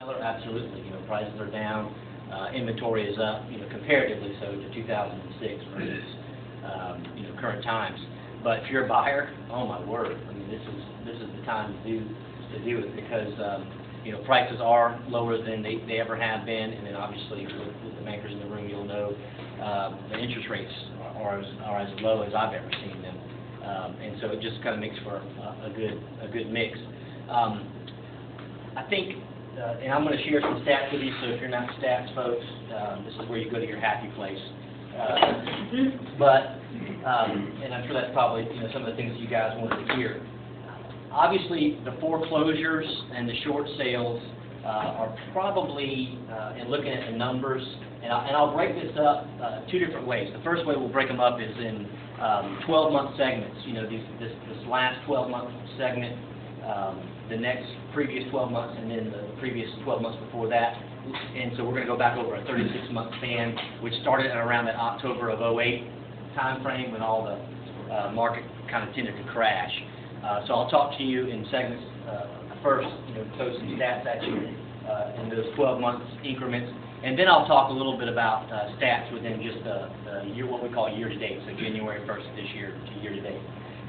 Absolutely. Prices are down, inventory is up, comparatively so to 2006 versus, current times. But if you're a buyer, oh my word, I mean, this is the time to do it because, prices are lower than they ever have been, and then obviously with the bankers in the room, you'll know the interest rates are as low as I've ever seen them, and so it just kind of makes for a good mix. I think. And I'm going to share some stats with you, so if you're not stats folks, this is where you go to your happy place. And I'm sure that's probably some of the things that you guys wanted to hear. Obviously, the foreclosures and the short sales are probably, in looking at the numbers, and I'll break this up two different ways. The first way we'll break them up is in 12-month segments. This last 12-month segment, the next previous 12 months, and then the previous 12 months before that. And so we're going to go back over a 36-month span, which started at around that October of '08 time frame when all the market kind of tended to crash. So I'll talk to you in segments first, throw some stats at you in those 12 months increments, and then I'll talk a little bit about stats within just the year, what we call year to date, so January 1st of this year to year to date.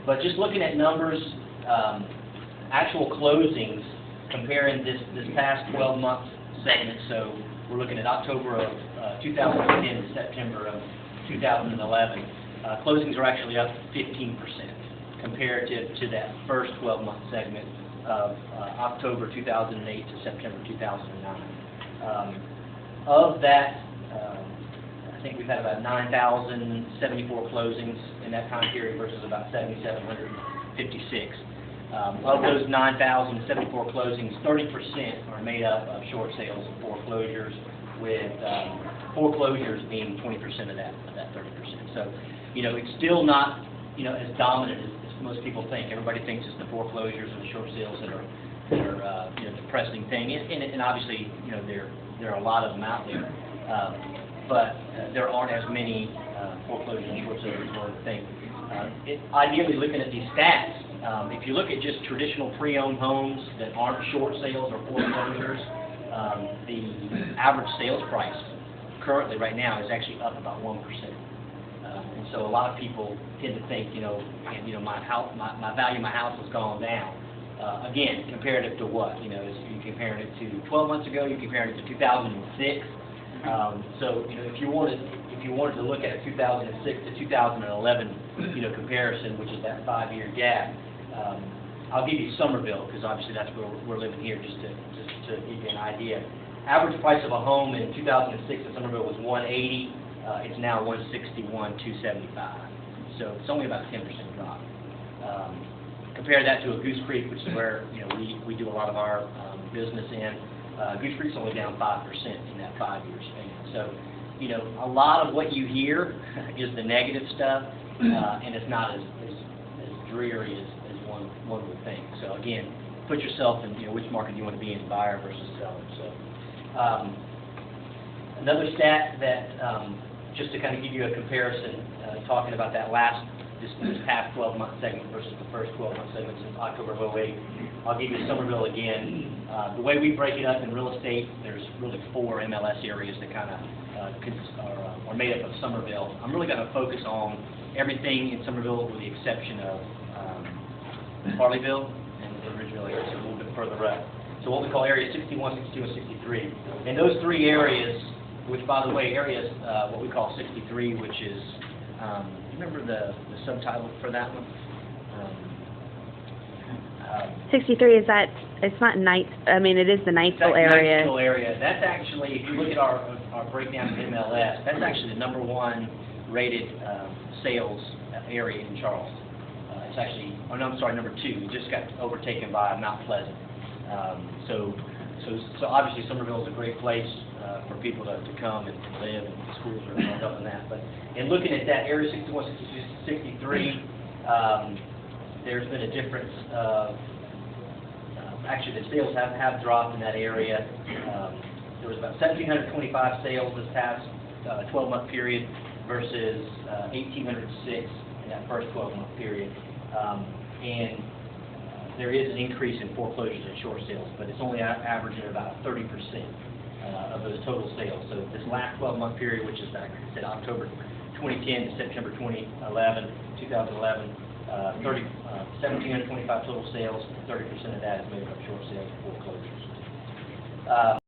But just looking at numbers, actual closings, comparing this past 12-month segment, so we're looking at October of 2010 to September of 2011. Closings are actually up 15% comparative to that first 12-month segment of October 2008 to September 2009. Of that, I think we've had about 9,074 closings in that time period versus about 7,756. Of those 9,074 closings, 30% are made up of short sales and foreclosures, with foreclosures being 20% of that 30%. So, it's still not, as dominant as most people think. Everybody thinks it's the foreclosures and the short sales that are depressing thing, and obviously, there are a lot of them out there, but there aren't as many foreclosures and short sales as one would think. Ideally, looking at these stats, if you look at just traditional pre-owned homes that aren't short sales or foreclosures, the average sales price currently right now is actually up about 1%. And so a lot of people tend to think, my value of my house has gone down. Again, comparative to what? You're comparing it to 12 months ago, you're comparing it to 2006. So, if you wanted to look at a 2006 to 2011, comparison, which is that 5-year gap, I'll give you Summerville, because obviously that's where we're living here, just to give you an idea. Average price of a home in 2006 in Summerville was $180. It's now $161,275. So it's only about a 10% drop. Compare that to a Goose Creek, which is where we do a lot of our business in. Goose Creek's only down 5% in that 5-year span. So, a lot of what you hear is the negative stuff, and it's not as dreary as one would think. So again, put yourself in which market you want to be in, buyer versus seller. So another stat that just to kind of give you a comparison, talking about that this past 12-month segment versus the first 12-month segment since October of '08. I'll give you Summerville again. The way we break it up in real estate, there's really 4 MLS areas that kind of are made up of Summerville. I'm really going to focus on everything in Summerville with the exception of Harleyville and the Ridgeville area, so a little bit further up. So what we call Area 61, 62, and 63. And those 3 areas, which by the way, what we call 63, which is, you remember the subtitle for that one? 63, is that, it's not Night, it is the Knightsville area. Knightsville area. That's actually, if you look at our breakdown of MLS, that's actually the #1 rated sales area in Charleston. It's actually, number 2. It just got overtaken by Mount Pleasant. So obviously Summerville is a great place for people to come and live, and schools are helping that. But in looking at that Area 61, 62, 63, there's been a difference. Actually, the sales have dropped in that area. There was about 1,725 sales this past 12-month period versus 1,806 in that first 12-month period. And there is an increase in foreclosures and short sales, but it's only averaging about 30% of those total sales. So this last 12-month period, which is, like I said, October 2010 to September 2011, 1,725 total sales, 30% of that is made up of short sales and foreclosures.